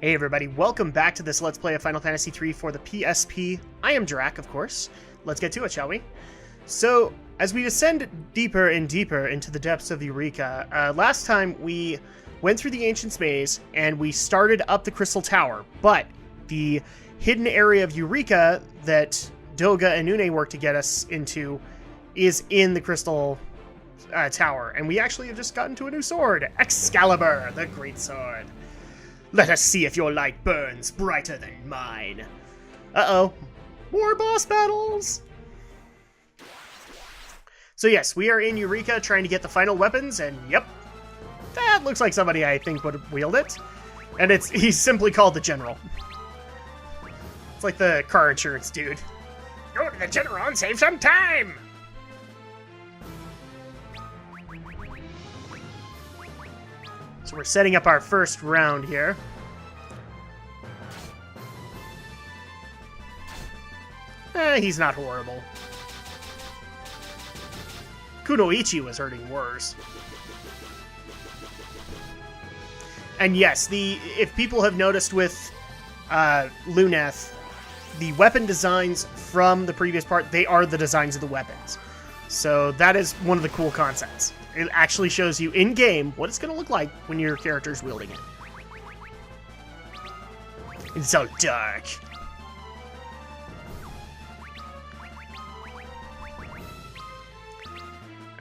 Hey everybody, welcome back to this Let's Play of Final Fantasy III for the PSP. I am Drak, of course. Let's get to it, shall we? So, as we descend deeper and deeper into the depths of Eureka, last time we went through the Ancient's Maze and we started up the Crystal Tower, but the hidden area of Eureka that Doga and Nune worked to get us into is in the Crystal Tower, and we actually have just gotten to a new sword, Excalibur, the Great Sword. Let us see if your light burns brighter than mine. Uh-oh. More boss battles! So yes, we are in Eureka trying to get the final weapons, and yep. That looks like somebody I think would wield it. And he's simply called the General. It's like the car insurance dude. Go to the General and save some time! So we're setting up our first round here. He's not horrible. Kunoichi was hurting worse. And yes, if people have noticed with Luneth, the weapon designs from the previous part, they are the designs of the weapons. So that is one of the cool concepts. It actually shows you in-game what it's going to look like when your character's wielding it. It's so dark.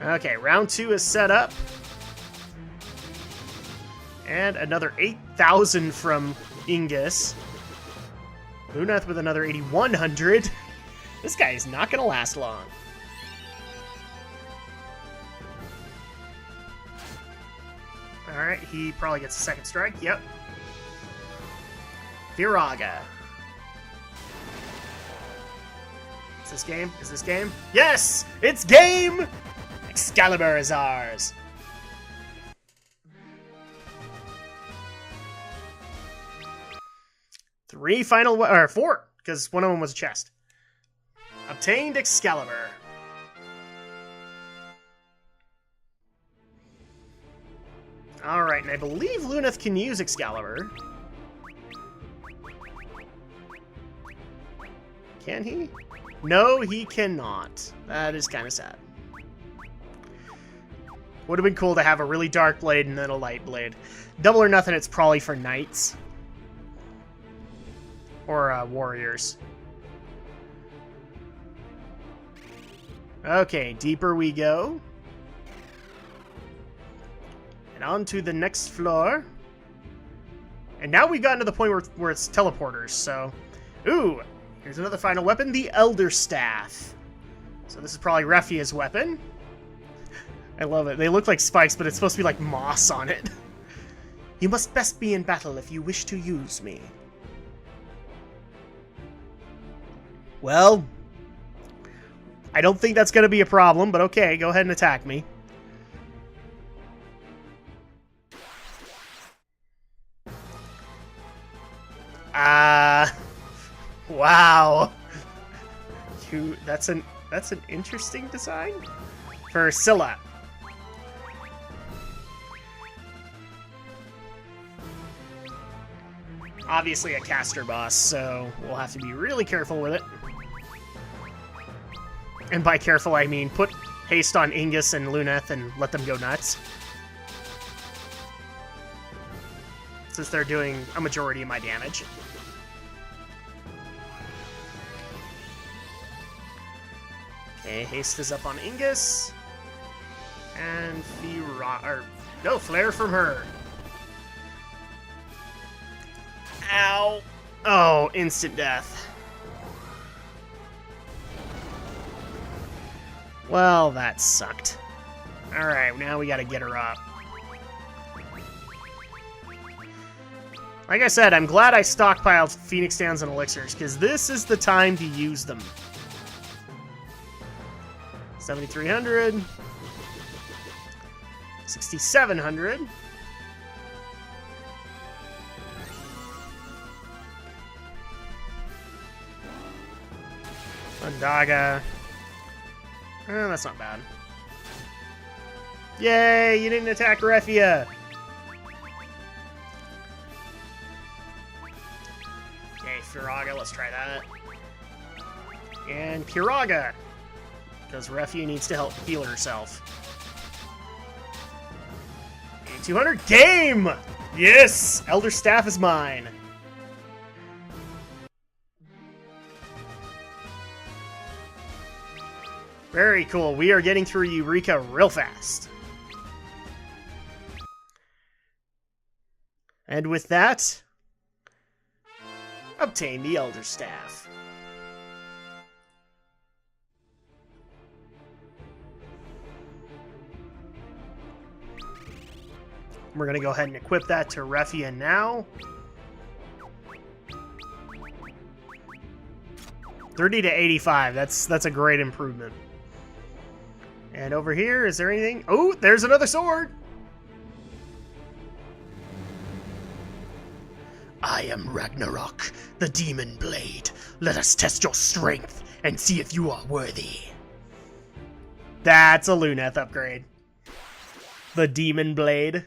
Okay, round 2 is set up. And another 8,000 from Ingus. Luneth with another 8,100. This guy is not going to last long. Alright, he probably gets a second strike. Yep. Viraga. Is this game? Is this game? Yes! It's game! Excalibur is ours. Four, because one of them was a chest. Obtained Excalibur. Alright, and I believe Luneth can use Excalibur. Can he? No, he cannot. That is kind of sad. Would have been cool to have a really dark blade and then a light blade. Double or nothing, it's probably for knights. Or warriors. Okay, deeper we go. And on to the next floor. And now we've gotten to the point where it's teleporters, so... Ooh, here's another final weapon, the Elder Staff. So this is probably Refia's weapon. I love it. They look like spikes, but it's supposed to be like moss on it. You must best be in battle if you wish to use me. Well, I don't think that's going to be a problem, but okay, go ahead and attack me. Wow. That's an interesting design for Scylla. Obviously a caster boss, so we'll have to be really careful with it. And by careful, I mean put haste on Ingus and Luneth and let them go nuts. Since they're doing a majority of my damage. Okay, haste is up on Ingus. And flare from her. Ow. Oh, instant death. Well, that sucked. Alright, now we gotta get her up. Like I said, I'm glad I stockpiled Phoenix Downs and Elixirs, because this is the time to use them. 7,300. 6,700. Ondaga. That's not bad. Yay, you didn't attack Refia! Okay, Firaga, let's try that. And Kiraga, because Refu needs to help heal herself. 200 game! Yes! Elder Staff is mine. Very cool. We are getting through Eureka real fast. And with that, obtain the Elder Staff. We're going to go ahead and equip that to Refia now. 30 to 85. That's a great improvement. And over here, is there anything? Oh, there's another sword! I am Ragnarok, the Demon Blade. Let us test your strength and see if you are worthy. That's a Luneth upgrade. The Demon Blade.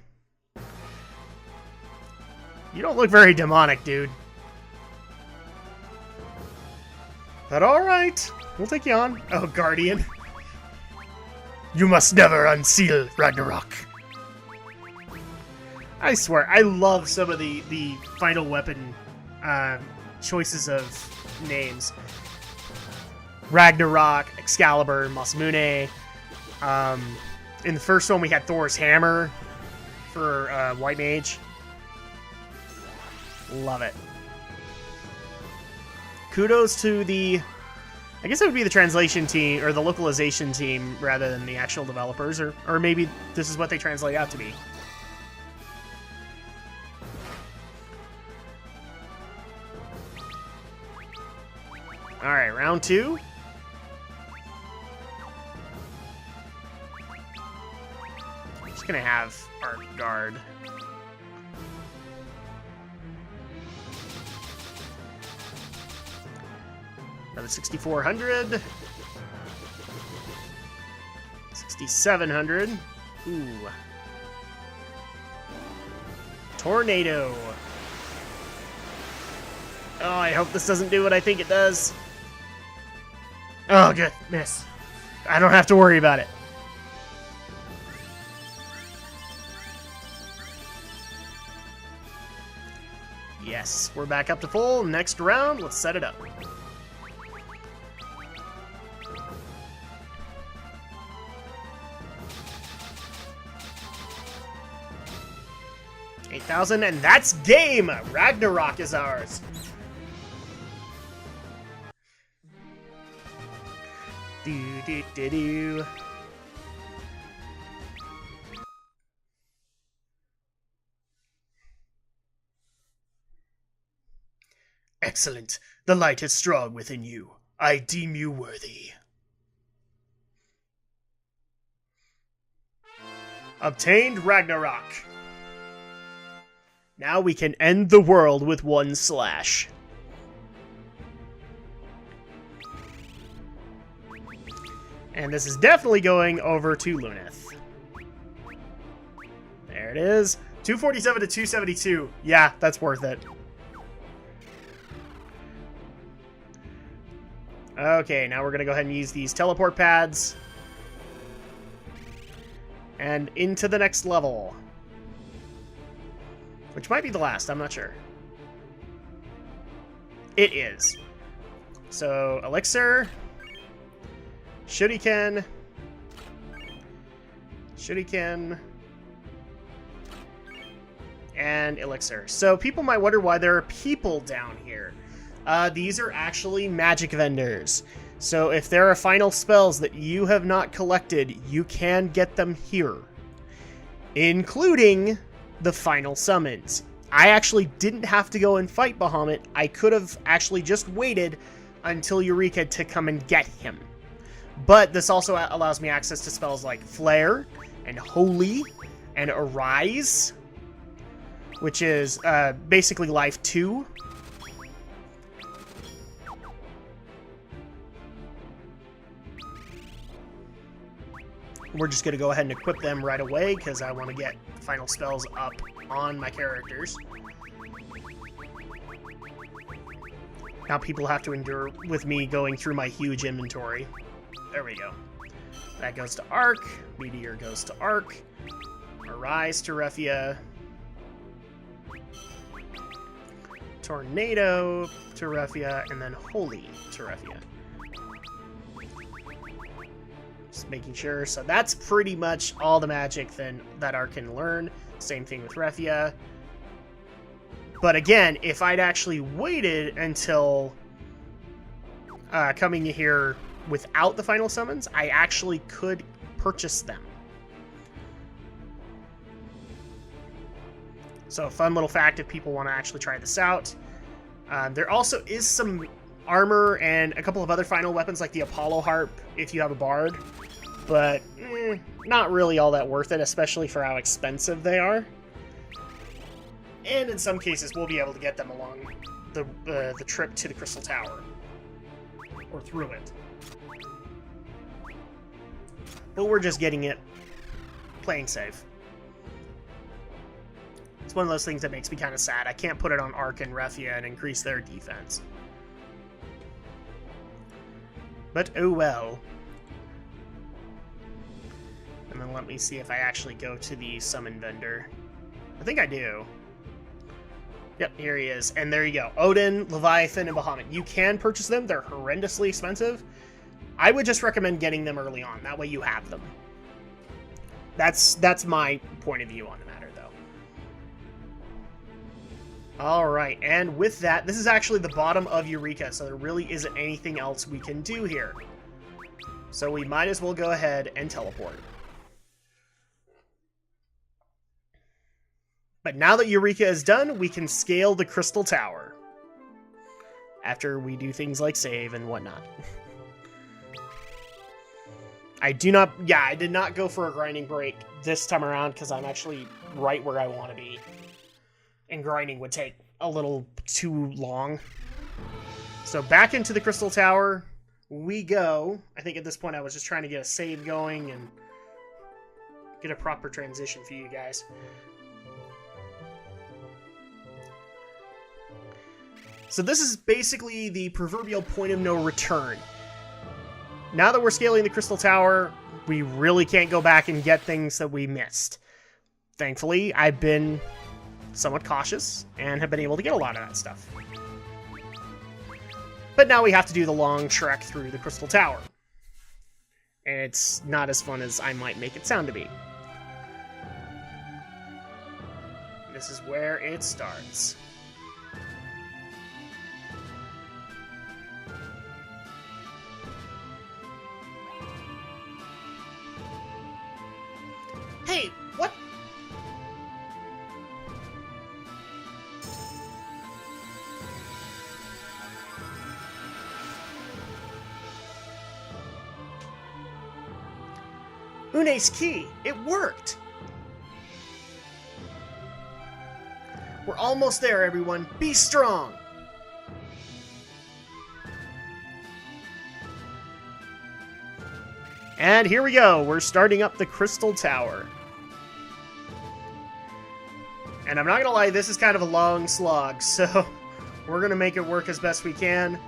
You don't look very demonic, dude. But alright, we'll take you on. Oh, Guardian. You must never unseal Ragnarok. I swear, I love some of the final weapon choices of names. Ragnarok, Excalibur, Masamune. In the first one, we had Thor's Hammer for White Mage. Love it. Kudos to the... I guess it would be the translation team, or the localization team, rather than the actual developers, or maybe this is what they translate out to be. Alright, round 2. I'm just gonna have our guard. Another 6,400. 6,700. Ooh. Tornado. Oh, I hope this doesn't do what I think it does. Oh, good. Miss. I don't have to worry about it. Yes, we're back up to full. Next round, let's set it up. $8,000, and that's game! Ragnarok is ours. Do. Excellent. The light is strong within you. I deem you worthy. Obtained Ragnarok. Now we can end the world with one slash. And this is definitely going over to Luneth. There it is. 247 to 272. Yeah, that's worth it. Okay, now we're going to go ahead and use these teleport pads. And into the next level. Which might be the last, I'm not sure. It is. So, Elixir. Shuriken. And Elixir. So people might wonder why there are people down here. These are actually magic vendors. So if there are final spells that you have not collected, you can get them here. Including the final summons. I actually didn't have to go and fight Bahamut. I could have actually just waited until Eureka to come and get him. But this also allows me access to spells like Flare, and Holy, and Arise, which is basically Life 2. We're just going to go ahead and equip them right away, because I want to get final spells up on my characters. Now people have to endure with me going through my huge inventory. There we go. That goes to Arc. Meteor goes to Arc. Arise to Refia. Tornado to Refia. And then Holy to Refia. Just making sure. So that's pretty much all the magic then that Arc can learn. Same thing with Refia. But again, if I'd actually waited until coming here without the final summons, I actually could purchase them. So a fun little fact if people want to actually try this out. There also is some armor and a couple of other final weapons like the Apollo Harp if you have a Bard. But not really all that worth it, especially for how expensive they are. And in some cases, we'll be able to get them along the trip to the Crystal Tower. Or through it. But we're just getting it playing safe. It's one of those things that makes me kind of sad. I can't put it on Arc and Refia and increase their defense. But oh well. And then let me see if I actually go to the summon vendor. I think I do. Yep, here he is. And there you go. Odin, Leviathan, and Bahamut. You can purchase them. They're horrendously expensive. I would just recommend getting them early on. That way you have them. That's my point of view on the matter, though. Alright, and with that, this is actually the bottom of Eureka, so there really isn't anything else we can do here. So we might as well go ahead and teleport. But now that Eureka is done, we can scale the Crystal Tower. After we do things like save and whatnot. I did not go for a grinding break this time around because I'm actually right where I want to be. And grinding would take a little too long. So back into the Crystal Tower we go. I think at this point I was just trying to get a save going and get a proper transition for you guys. So this is basically the proverbial point of no return. Now that we're scaling the Crystal Tower, we really can't go back and get things that we missed. Thankfully, I've been somewhat cautious and have been able to get a lot of that stuff. But now we have to do the long trek through the Crystal Tower. And it's not as fun as I might make it sound to be. This is where it starts. Hey, what? Une's key! It worked! We're almost there, everyone. Be strong! And here we go. We're starting up the Crystal Tower. And I'm not going to lie, this is kind of a long slog, so we're going to make it work as best we can.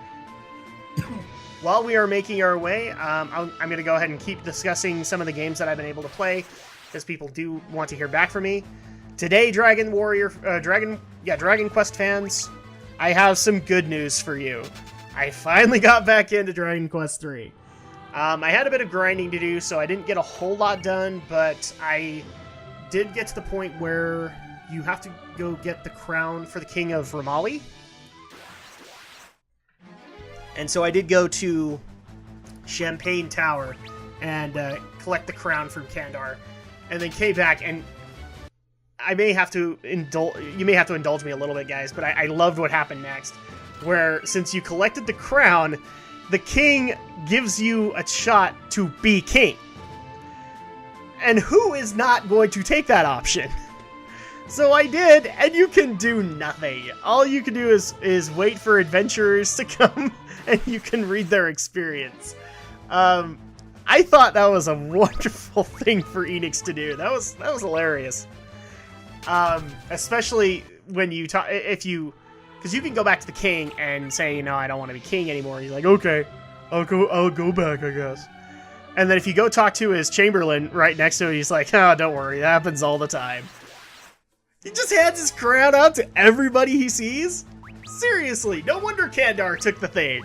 While we are making our way, I'm going to go ahead and keep discussing some of the games that I've been able to play, because people do want to hear back from me. Today, Dragon Quest fans, I have some good news for you. I finally got back into Dragon Quest 3. I had a bit of grinding to do, so I didn't get a whole lot done, but I did get to the point where you have to go get the crown for the King of Ramali. And so I did go to Champagne Tower and collect the crown from Kandar, and then came back, and you may have to indulge me a little bit, guys, but I loved what happened next, where since you collected the crown, the king gives you a shot to be king. And who is not going to take that option? So I did, and you can do nothing. All you can do is wait for adventurers to come, and you can read their experience. I thought that was a wonderful thing for Enix to do. That was hilarious. Especially when you talk, if you Because you can go back to the king and say, I don't want to be king anymore. He's like, okay, I'll go back, I guess. And then if you go talk to his chamberlain right next to him, he's like, oh, don't worry, that happens all the time. He just hands his crown out to everybody he sees? Seriously, no wonder Kandar took the thing.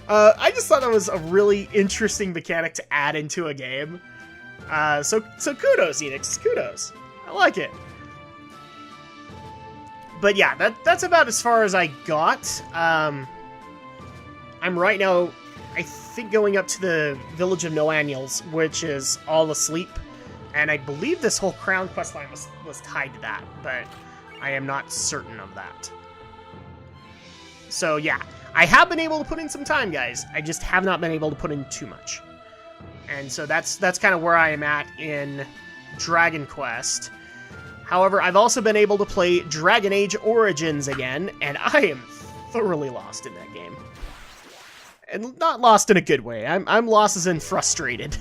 I just thought that was a really interesting mechanic to add into a game. So kudos, Enix, kudos. I like it. But yeah, that's about as far as I got. I'm right now, I think, going up to the village of No Annuals, which is all asleep. And I believe this whole crown questline was tied to that, but I am not certain of that. So yeah, I have been able to put in some time, guys. I just have not been able to put in too much. And so that's kind of where I am at in Dragon Quest. However, I've also been able to play Dragon Age Origins again, and I am thoroughly lost in that game. And not lost in a good way. I'm lost as in frustrated.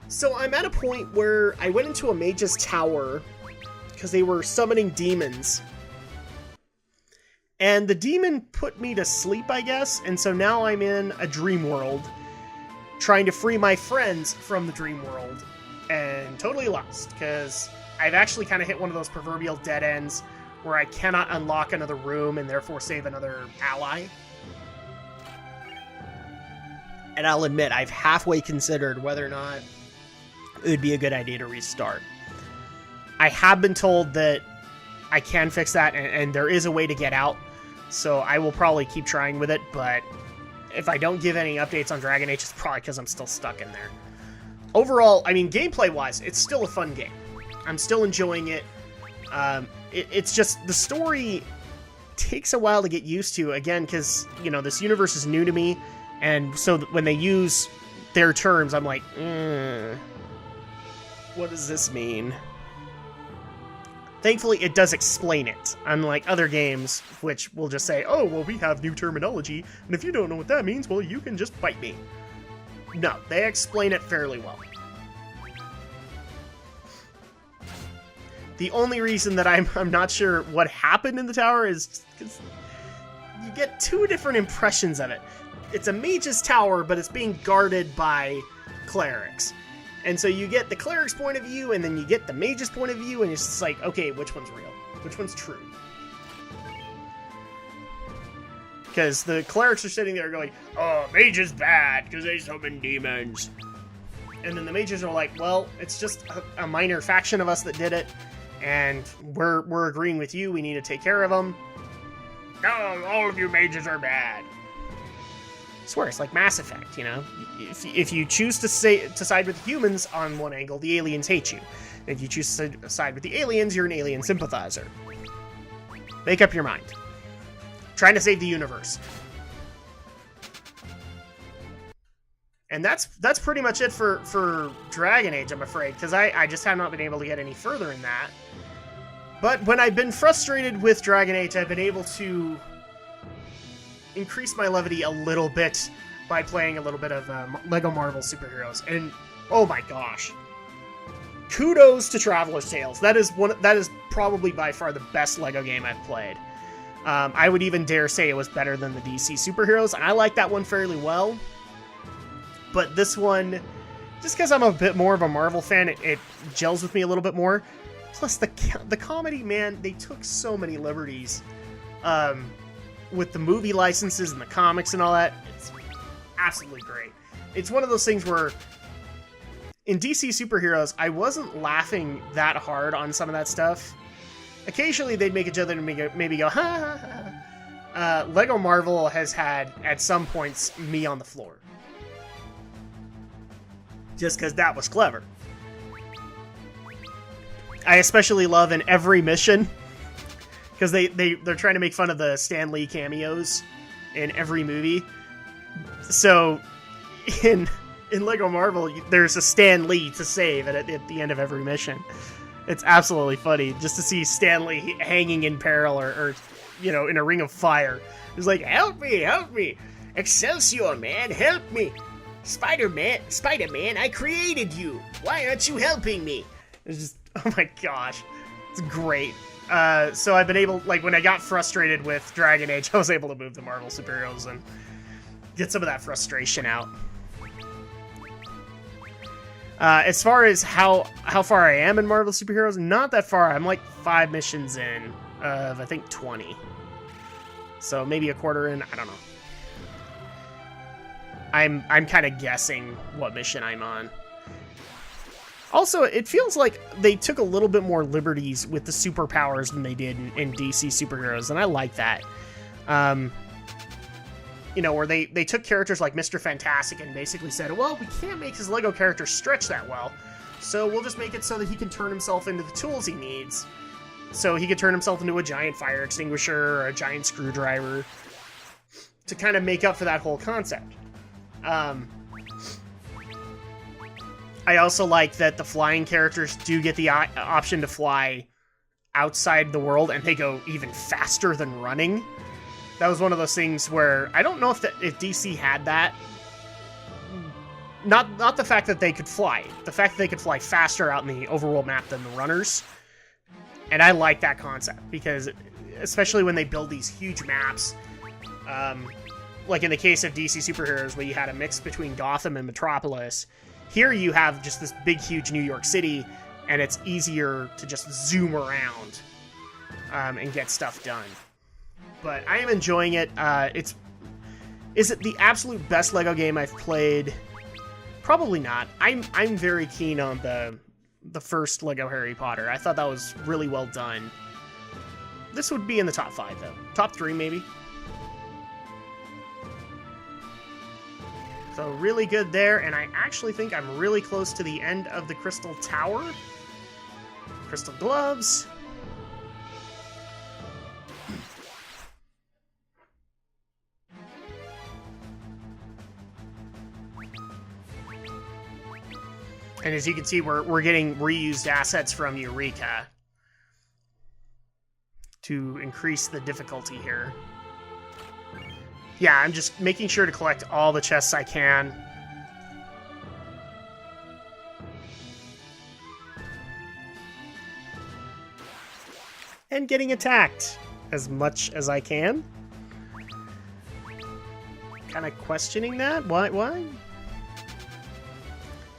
So I'm at a point where I went into a mage's tower because they were summoning demons. And the demon put me to sleep, I guess, and so now I'm in a dream world trying to free my friends from the dream world, and totally lost, because I've actually kind of hit one of those proverbial dead ends where I cannot unlock another room and therefore save another ally. And I'll admit, I've halfway considered whether or not it would be a good idea to restart. I have been told that I can fix that, and there is a way to get out, so I will probably keep trying with it, but if I don't give any updates on Dragon Age, it's probably because I'm still stuck in there. Overall, I mean, gameplay-wise, it's still a fun game. I'm still enjoying it. It's just, the story takes a while to get used to, again, because, this universe is new to me, and so when they use their terms, I'm like, what does this mean? Thankfully, it does explain it, unlike other games, which will just say, oh, well, we have new terminology, and if you don't know what that means, well, you can just fight me. No, they explain it fairly well. The only reason that I'm not sure what happened in the tower is because you get two different impressions of it. It's a mage's tower, but it's being guarded by clerics. And so you get the cleric's point of view, and then you get the mage's point of view, and it's just like, okay, which one's real? Which one's true? Because the clerics are sitting there going, oh, mage is bad, because they summon demons. And then the mages are like, well, it's just a minor faction of us that did it, and we're agreeing with you, we need to take care of them. No, all of you mages are bad. I swear, it's like Mass Effect, If you choose to side with the humans on one angle, the aliens hate you. If you choose to side with the aliens, you're an alien sympathizer. Make up your mind. Trying to save the universe. And that's pretty much it for Dragon Age, I'm afraid, because I just have not been able to get any further in that. But when I've been frustrated with Dragon Age, I've been able to increase my levity a little bit by playing a little bit of Lego Marvel Superheroes, and oh my gosh, kudos to Traveler's Tales. That is probably by far the best Lego game I've played. I would even dare say it was better than the DC Superheroes, and I like that one fairly well. But this one, just because I'm a bit more of a Marvel fan, it gels with me a little bit more. Plus the comedy, man, they took so many liberties. With the movie licenses and the comics and all that, it's absolutely great. It's one of those things where in DC Superheroes, I wasn't laughing that hard on some of that stuff. Occasionally, they'd make each other maybe go, ha, ha, ha. Lego Marvel has had, at some points, me on the floor. Just because that was clever. I especially love in every mission, because they're trying to make fun of the Stan Lee cameos in every movie. So, in Lego Marvel, there's a Stan Lee to save at the end of every mission. It's absolutely funny just to see Stan Lee hanging in peril or in a ring of fire. He's like, help me! Excelsior, man, help me! Spider-Man, I created you! Why aren't you helping me? It's just, oh my gosh. It's great. So I've been able, like, when I got frustrated with Dragon Age, I was able to move to Marvel Superheroes and get some of that frustration out. As far as how far I am in Marvel Superheroes, not that far. I'm like 5 missions in of, I think, 20. So maybe a quarter in, I don't know. I'm kind of guessing what mission I'm on. Also, it feels like they took a little bit more liberties with the superpowers than they did in DC Superheroes, and I like that. You know, where they took characters like Mr. Fantastic and basically said, well, we can't make his Lego character stretch that well, so we'll just make it so that he can turn himself into the tools he needs. So he could turn himself into a giant fire extinguisher or a giant screwdriver to kind of make up for that whole concept. I also like that the flying characters do get the option to fly outside the world, and they go even faster than running. That was one of those things where I don't know if DC had that. Not the fact that they could fly. The fact that they could fly faster out in the overworld map than the runners. And I like that concept, because especially when they build these huge maps, like in the case of DC Superheroes, where you had a mix between Gotham and Metropolis, here you have just this big, huge New York City, and it's easier to just zoom around and get stuff done. But I am enjoying it. Is it the absolute best Lego game I've played? Probably not. I'm very keen on the first Lego Harry Potter. I thought that was really well done. This would be in the top 5, though. Top 3, maybe. So really good there, and I actually think I'm really close to the end of the Crystal Tower. Crystal Gloves. And as you can see, we're getting reused assets from Eureka to increase the difficulty here. Yeah, I'm just making sure to collect all the chests I can. And getting attacked as much as I can. Kind of questioning that. Why?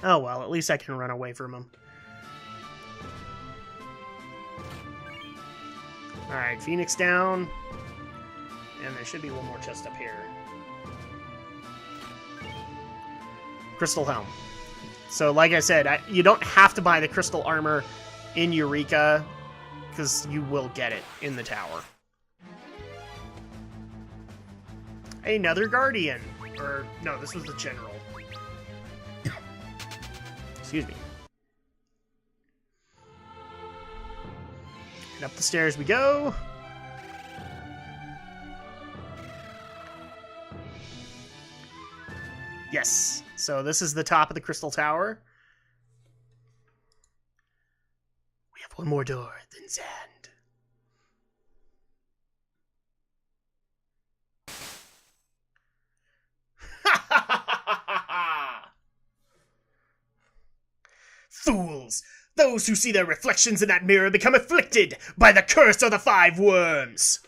Oh well, at least I can run away from him. Alright, Phoenix down. And there should be one more chest up here. Crystal Helm. So like I said, you don't have to buy the crystal armor in Eureka, because you will get it in the tower. Another Guardian. Or, no, this was the General. Excuse me. And up the stairs we go. Yes. So this is the top of the Crystal Tower. We have one more door, then sand. Fools! Those who see their reflections in that mirror become afflicted by the curse of the 5 worms!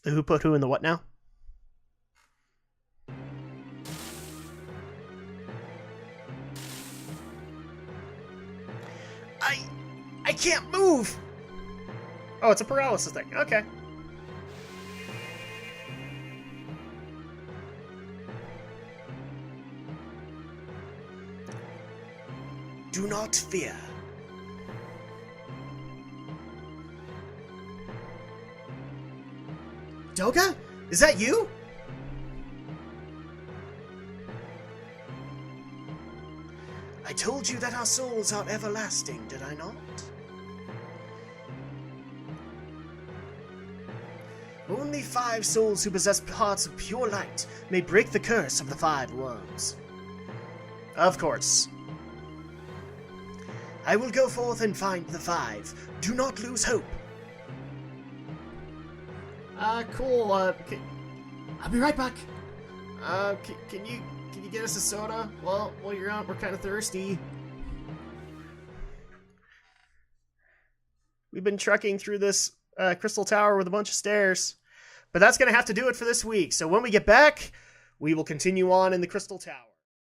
Who put who in the what now? I can't move! Oh, it's a paralysis thing. Okay. Do not fear. Doga? Is that you? I told you that our souls are everlasting, did I not? Only 5 souls who possess parts of pure light may break the curse of the 5 worms. Of course. I will go forth and find the 5. Do not lose hope. Cool. I'll be right back. Can you get us a soda? Well, while you're out, we're kind of thirsty. We've been trekking through this crystal tower with a bunch of stairs. But that's going to have to do it for this week. So when we get back, we will continue on in the crystal tower.